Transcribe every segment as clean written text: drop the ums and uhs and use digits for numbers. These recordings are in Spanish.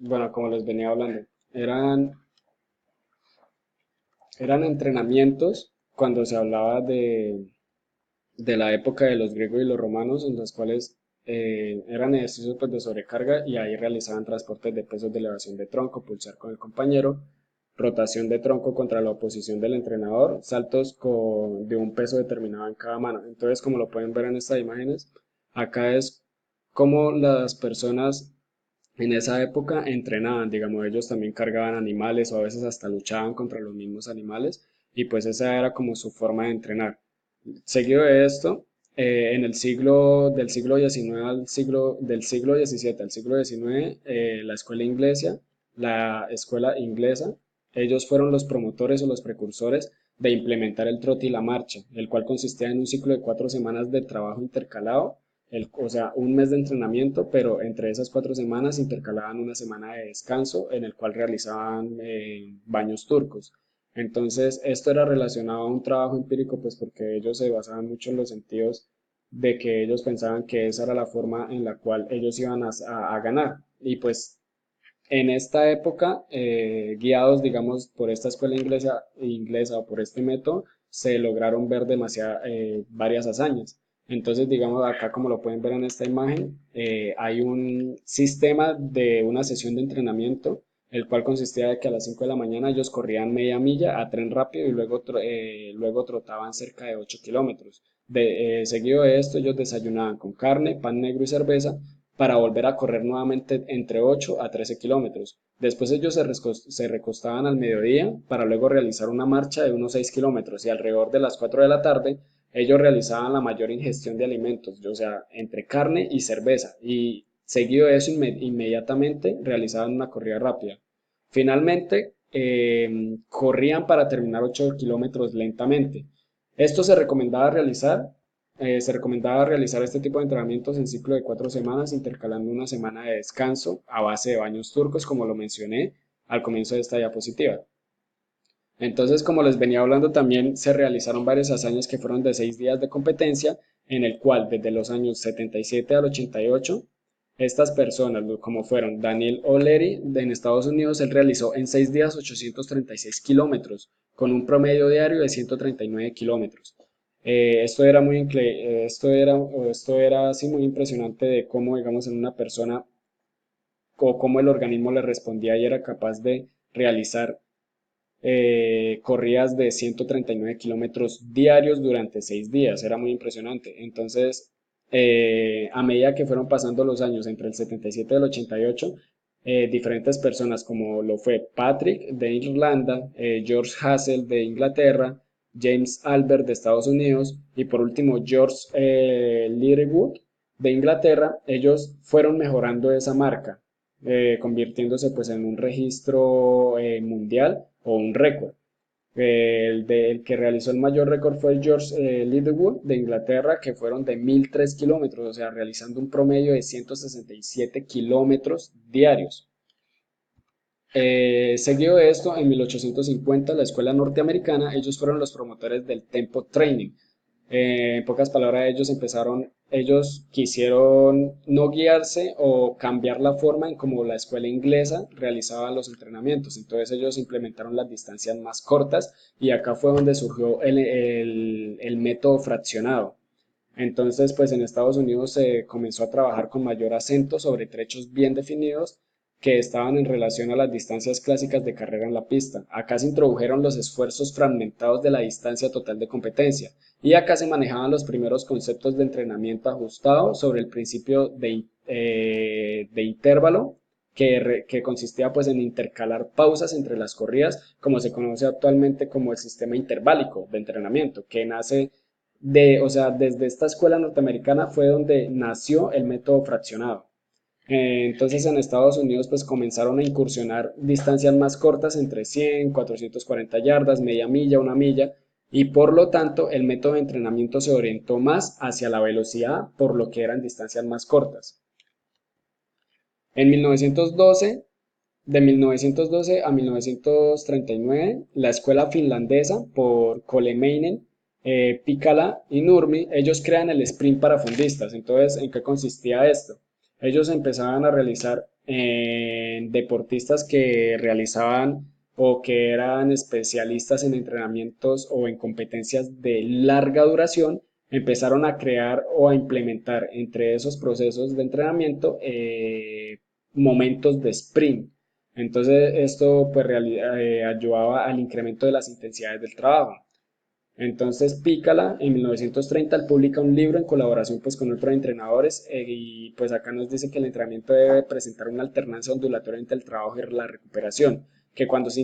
bueno, como les venía hablando, eran, eran entrenamientos cuando se hablaba de la época de los griegos y los romanos, en los cuales eran ejercicios pues, de sobrecarga y ahí realizaban transportes de pesos de elevación de tronco, pulsar con el compañero, rotación de tronco contra la oposición del entrenador, saltos de un peso determinado en cada mano. Entonces, como lo pueden ver en estas imágenes, acá es como las personas en esa época entrenaban, digamos, ellos también cargaban animales o a veces hasta luchaban contra los mismos animales y pues esa era como su forma de entrenar. Seguido de esto, en el del siglo XIX del siglo XVII al siglo XIX, la escuela inglesa, ellos fueron los promotores o los precursores de implementar el trote y la marcha, el cual consistía en un ciclo de 4 semanas de trabajo intercalado, o sea, un mes de entrenamiento, pero entre esas 4 semanas intercalaban una semana de descanso en el cual realizaban baños turcos. Entonces, esto era relacionado a un trabajo empírico, pues porque ellos se basaban mucho en los sentidos de que ellos pensaban que esa era la forma en la cual ellos iban a ganar. Y pues en esta época, guiados, digamos, por esta escuela inglesa o por este método, se lograron ver varias hazañas. Entonces, digamos, acá como lo pueden ver en esta imagen, hay un sistema de una sesión de entrenamiento, el cual consistía de que a las 5 de la mañana ellos corrían media milla a tren rápido y luego trotaban cerca de 8 kilómetros. Seguido de esto, ellos desayunaban con carne, pan negro y cerveza para volver a correr nuevamente entre 8 a 13 kilómetros. Después ellos se recostaban al mediodía para luego realizar una marcha de unos 6 kilómetros y alrededor de las 4 de la tarde ellos realizaban la mayor ingestión de alimentos, o sea, entre carne y cerveza, y seguido de eso inmediatamente realizaban una corrida rápida. Finalmente, corrían para terminar 8 kilómetros lentamente. Esto se recomendaba realizar este tipo de entrenamientos en ciclo de 4 semanas, intercalando una semana de descanso a base de baños turcos, como lo mencioné al comienzo de esta diapositiva. Entonces, como les venía hablando, también se realizaron varias hazañas que fueron de 6 días de competencia, en el cual desde los años 77 al 88, estas personas, como fueron Daniel O'Leary en Estados Unidos, él realizó en 6 días 836 kilómetros, con un promedio diario de 139 kilómetros. Esto era así muy impresionante de cómo, digamos, en una persona o cómo el organismo le respondía y era capaz de realizar corridas de 139 kilómetros diarios durante 6 días. Era muy impresionante. Entonces, a medida que fueron pasando los años entre el 77 y el 88, diferentes personas como lo fue Patrick de Irlanda, George Hassel de Inglaterra, James Albert de Estados Unidos y por último George Littlewood de Inglaterra, ellos fueron mejorando esa marca, convirtiéndose pues en un registro mundial o un récord. El que realizó el mayor récord fue el George Littlewood de Inglaterra, que fueron de 1.003 kilómetros, o sea, realizando un promedio de 167 kilómetros diarios. Seguido de esto, en 1850, la escuela norteamericana, ellos fueron los promotores del tempo training. En pocas palabras, ellos quisieron no guiarse o cambiar la forma en cómo la escuela inglesa realizaba los entrenamientos. Entonces ellos implementaron las distancias más cortas y acá fue donde surgió el método fraccionado. Entonces, pues en Estados Unidos se comenzó a trabajar con mayor acento sobre trechos bien definidos que estaban en relación a las distancias clásicas de carrera en la pista. Acá se introdujeron los esfuerzos fragmentados de la distancia total de competencia y acá se manejaban los primeros conceptos de entrenamiento ajustado sobre el principio de intervalo que consistía pues en intercalar pausas entre las corridas, como se conoce actualmente como el sistema interválico de entrenamiento, que nace o sea, desde esta escuela norteamericana fue donde nació el método fraccionado. Entonces en Estados Unidos pues comenzaron a incursionar distancias más cortas entre 100, 440 yardas, media milla, una milla, y por lo tanto el método de entrenamiento se orientó más hacia la velocidad, por lo que eran distancias más cortas. En 1912, de 1912 a 1939, la escuela finlandesa por Kolemeinen, Pikala y Nurmi, ellos crean el sprint para fundistas. Entonces, ¿en qué consistía esto? Ellos empezaban a realizar en deportistas que realizaban o que eran especialistas en entrenamientos o en competencias de larga duración, empezaron a crear o a implementar entre esos procesos de entrenamiento momentos de sprint. Entonces esto pues ayudaba al incremento de las intensidades del trabajo. Entonces Pícala en 1930 él publica un libro en colaboración pues con otros entrenadores y pues acá nos dice que el entrenamiento debe presentar una alternancia ondulatoria entre el trabajo y la recuperación, que cuando se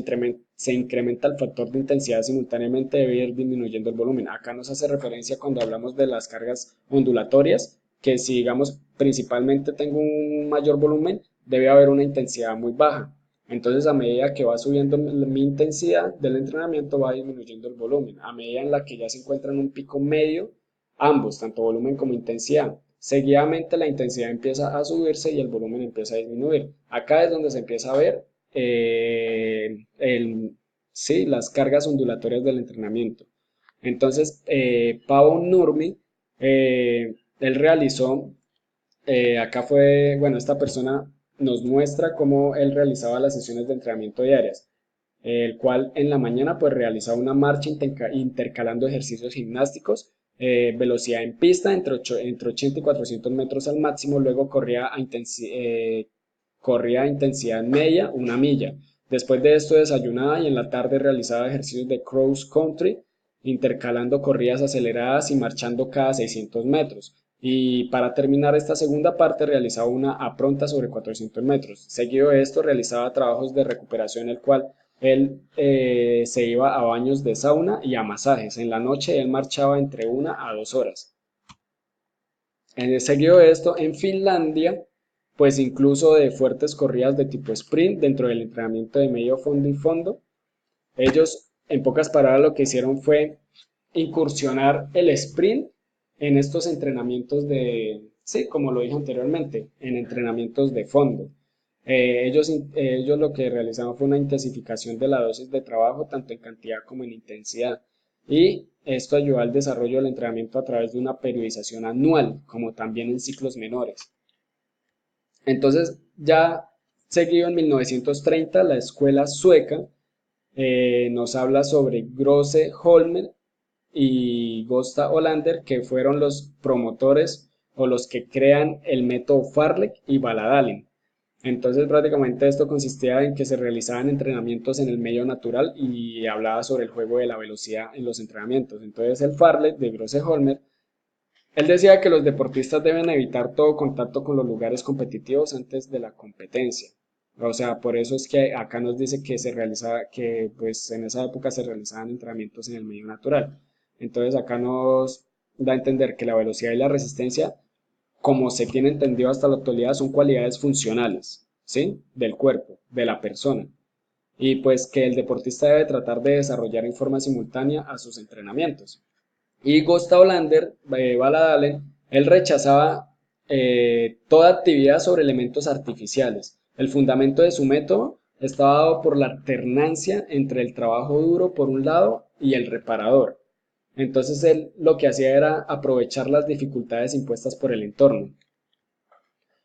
incrementa el factor de intensidad simultáneamente debe ir disminuyendo el volumen. Acá nos hace referencia cuando hablamos de las cargas ondulatorias, que si digamos principalmente tengo un mayor volumen, debe haber una intensidad muy baja. Entonces, a medida que va subiendo mi intensidad del entrenamiento, va disminuyendo el volumen. A medida en la que ya se encuentra en un pico medio, ambos, tanto volumen como intensidad. Seguidamente la intensidad empieza a subirse y el volumen empieza a disminuir. Acá es donde se empieza a ver sí, las cargas ondulatorias del entrenamiento. Entonces, Pavo Nurmi, él realizó acá fue, bueno, esta persona nos muestra cómo él realizaba las sesiones de entrenamiento diarias, el cual en la mañana pues realizaba una marcha intercalando ejercicios gimnásticos, velocidad en pista entre 80 y 400 metros al máximo, luego corría a intensidad media, una milla. Después de esto desayunaba y en la tarde realizaba ejercicios de cross country, intercalando corridas aceleradas y marchando cada 600 metros. Y para terminar esta segunda parte realizaba una apronta sobre 400 metros. Seguido de esto realizaba trabajos de recuperación, el cual él se iba a baños de sauna y a masajes. En la noche él marchaba entre 1 a 2 horas. Seguido de esto, en Finlandia, pues incluso de fuertes corridas de tipo sprint dentro del entrenamiento de medio fondo y fondo, ellos en pocas palabras lo que hicieron fue incursionar el sprint en estos entrenamientos de, sí, como lo dije anteriormente, en entrenamientos de fondo. Ellos lo que realizaron fue una intensificación de la dosis de trabajo, tanto en cantidad como en intensidad. Y esto ayudó al desarrollo del entrenamiento a través de una periodización anual, como también en ciclos menores. Entonces, ya seguido en 1930, la escuela sueca nos habla sobre Grosse Holmer y Gosta Olander, que fueron los promotores o los que crean el método Farlek y Baladalen. Entonces, prácticamente esto consistía en que se realizaban entrenamientos en el medio natural y hablaba sobre el juego de la velocidad en los entrenamientos. Entonces, el Farlek de Grosse Holmer, él decía que los deportistas deben evitar todo contacto con los lugares competitivos antes de la competencia. O sea, por eso es que acá nos dice que se realizaba, que pues en esa época se realizaban entrenamientos en el medio natural. Entonces acá nos da a entender que la velocidad y la resistencia, como se tiene entendido hasta la actualidad, son cualidades funcionales, ¿sí? Del cuerpo, de la persona. Y pues que el deportista debe tratar de desarrollar en forma simultánea a sus entrenamientos. Y Gustav Lander, Baladalen, él rechazaba toda actividad sobre elementos artificiales. El fundamento de su método estaba dado por la alternancia entre el trabajo duro por un lado y el reparador. Entonces él lo que hacía era aprovechar las dificultades impuestas por el entorno.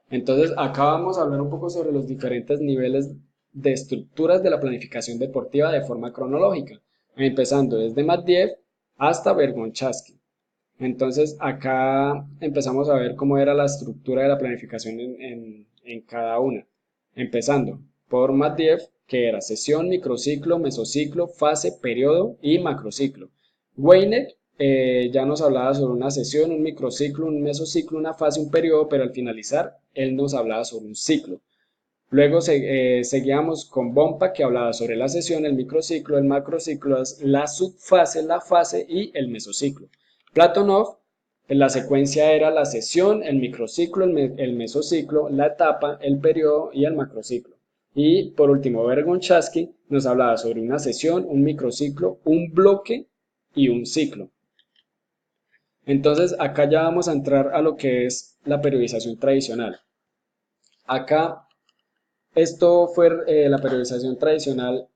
Entonces acá vamos a hablar un poco sobre los diferentes niveles de estructuras de la planificación deportiva de forma cronológica, empezando desde Matiev hasta Bergonchaski. Entonces acá empezamos a ver cómo era la estructura de la planificación en cada una. Empezando por Matiev, que era sesión, microciclo, mesociclo, fase, periodo y macrociclo. Weineck ya nos hablaba sobre una sesión, un microciclo, un mesociclo, una fase, un periodo, pero al finalizar él nos hablaba sobre un ciclo. Luego seguíamos con Bompa, que hablaba sobre la sesión, el microciclo, el macrociclo, la subfase, la fase y el mesociclo. Platonov, la secuencia era la sesión, el microciclo, el mesociclo, la etapa, el periodo y el macrociclo. Y por último, Bergonchaski nos hablaba sobre una sesión, un microciclo, un bloque y un ciclo. Entonces, acá ya vamos a entrar a lo que es la periodización tradicional. Acá la periodización tradicional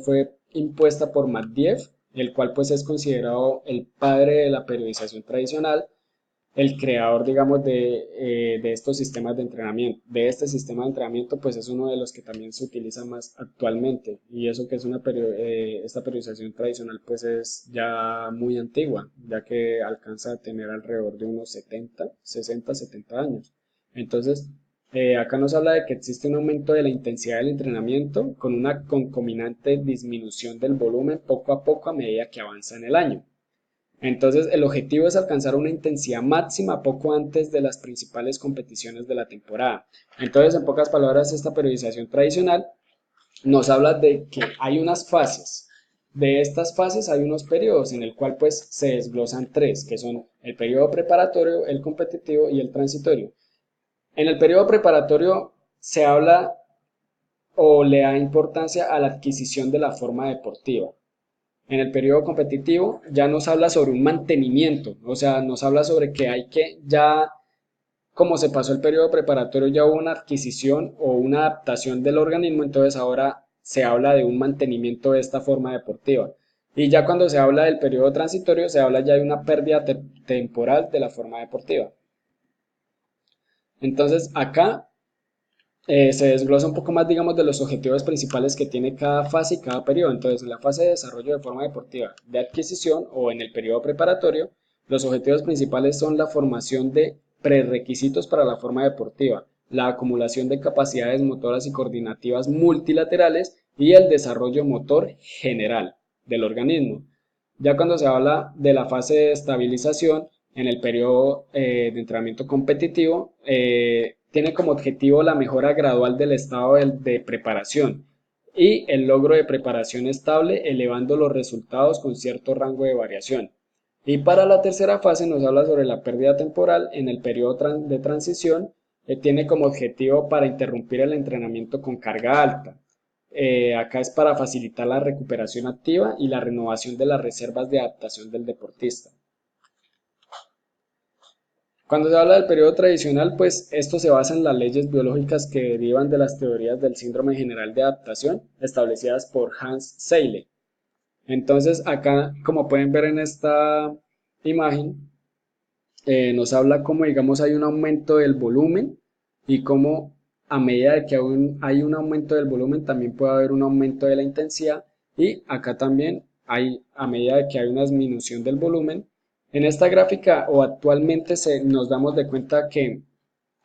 fue impuesta por Matveev, el cual pues es considerado el padre de la periodización tradicional. el creador, digamos, de estos sistemas de entrenamiento. De este sistema de entrenamiento, pues es uno de los que también se utiliza más actualmente. Y eso que es esta periodización tradicional, pues es ya muy antigua, ya que alcanza a tener alrededor de unos 70, 60, 70 años. Entonces, acá nos habla de que existe un aumento de la intensidad del entrenamiento con una concomitante disminución del volumen poco a poco a medida que avanza en el año. Entonces, el objetivo es alcanzar una intensidad máxima poco antes de las principales competiciones de la temporada. Entonces, en pocas palabras, esta periodización tradicional nos habla de que hay unas fases. De estas fases hay unos periodos en el cual pues se desglosan tres, que son el periodo preparatorio, el competitivo y el transitorio. En el periodo preparatorio se habla o le da importancia a la adquisición de la forma deportiva. En el periodo competitivo ya nos habla sobre un mantenimiento, o sea, nos habla sobre que hay que ya, como se pasó el periodo preparatorio, ya hubo una adquisición o una adaptación del organismo, entonces ahora se habla de un mantenimiento de esta forma deportiva. Y ya cuando se habla del periodo transitorio, se habla ya de una pérdida temporal de la forma deportiva. Entonces acá se desglosa un poco más, digamos, de los objetivos principales que tiene cada fase y cada periodo. Entonces, en la fase de desarrollo de forma deportiva de adquisición o en el periodo preparatorio, los objetivos principales son la formación de prerequisitos para la forma deportiva, la acumulación de capacidades motoras y coordinativas multilaterales y el desarrollo motor general del organismo. Ya cuando se habla de la fase de estabilización, en el periodo de entrenamiento competitivo, tiene como objetivo la mejora gradual del estado de preparación y el logro de preparación estable, elevando los resultados con cierto rango de variación. Y para la tercera fase nos habla sobre la pérdida temporal en el periodo de transición, tiene como objetivo para interrumpir el entrenamiento con carga alta. Acá es para facilitar la recuperación activa y la renovación de las reservas de adaptación del deportista. Cuando se habla del periodo tradicional, pues esto se basa en las leyes biológicas que derivan de las teorías del síndrome general de adaptación establecidas por Hans Seyle. Entonces, acá, como pueden ver en esta imagen, nos habla cómo, digamos, hay un aumento del volumen y cómo a medida de que aún hay un aumento del volumen, también puede haber un aumento de la intensidad y acá también hay, a medida de que hay una disminución del volumen, en esta gráfica o actualmente nos damos de cuenta que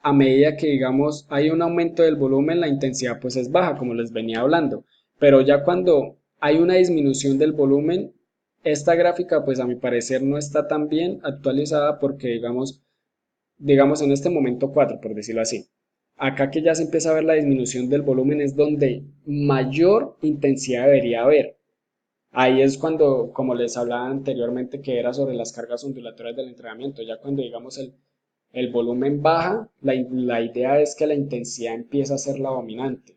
a medida que, digamos, hay un aumento del volumen, la intensidad pues es baja, como les venía hablando. Pero ya cuando hay una disminución del volumen, esta gráfica pues a mi parecer no está tan bien actualizada porque, digamos en este momento 4 por decirlo así. Acá que ya se empieza a ver la disminución del volumen es donde mayor intensidad debería haber. Ahí es cuando, como les hablaba anteriormente, que era sobre las cargas ondulatorias del entrenamiento, ya cuando digamos el volumen baja, la idea es que la intensidad empieza a ser la dominante.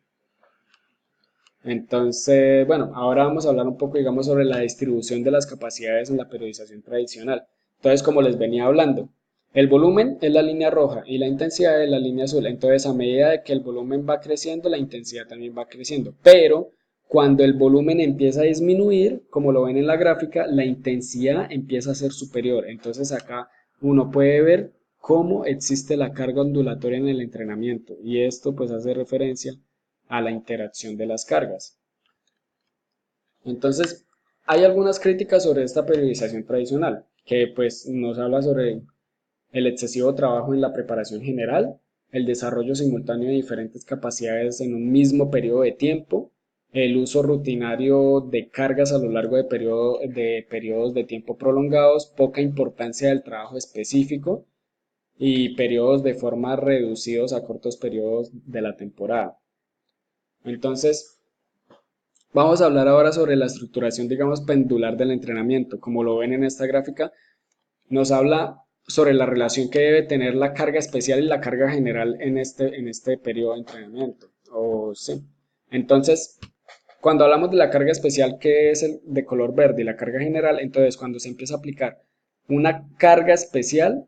Entonces, bueno, ahora vamos a hablar un poco, digamos, sobre la distribución de las capacidades en la periodización tradicional. Entonces, como les venía hablando, el volumen es la línea roja y la intensidad es la línea azul. Entonces, a medida de que el volumen va creciendo, la intensidad también va creciendo. Pero cuando el volumen empieza a disminuir, como lo ven en la gráfica, la intensidad empieza a ser superior. Entonces, acá uno puede ver cómo existe la carga ondulatoria en el entrenamiento. Y esto pues hace referencia a la interacción de las cargas. Entonces, hay algunas críticas sobre esta periodización tradicional, que pues nos habla sobre el excesivo trabajo en la preparación general, el desarrollo simultáneo de diferentes capacidades en un mismo periodo de tiempo, el uso rutinario de cargas a lo largo de periodos de tiempo prolongados, poca importancia del trabajo específico y periodos de forma reducidos a cortos periodos de la temporada. Entonces, vamos a hablar ahora sobre la estructuración, digamos, pendular del entrenamiento. Como lo ven en esta gráfica, nos habla sobre la relación que debe tener la carga especial y la carga general en este periodo de entrenamiento. Sí. Entonces, cuando hablamos de la carga especial, que es el de color verde, y la carga general, entonces cuando se empieza a aplicar una carga especial,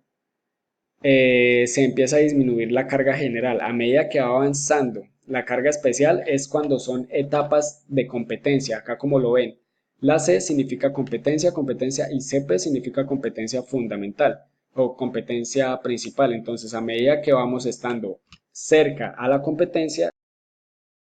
se empieza a disminuir la carga general. A medida que va avanzando la carga especial es cuando son etapas de competencia, acá como lo ven. La C significa competencia, competencia y CP significa competencia fundamental. o competencia principal. Entonces, a medida que vamos estando cerca a la competencia,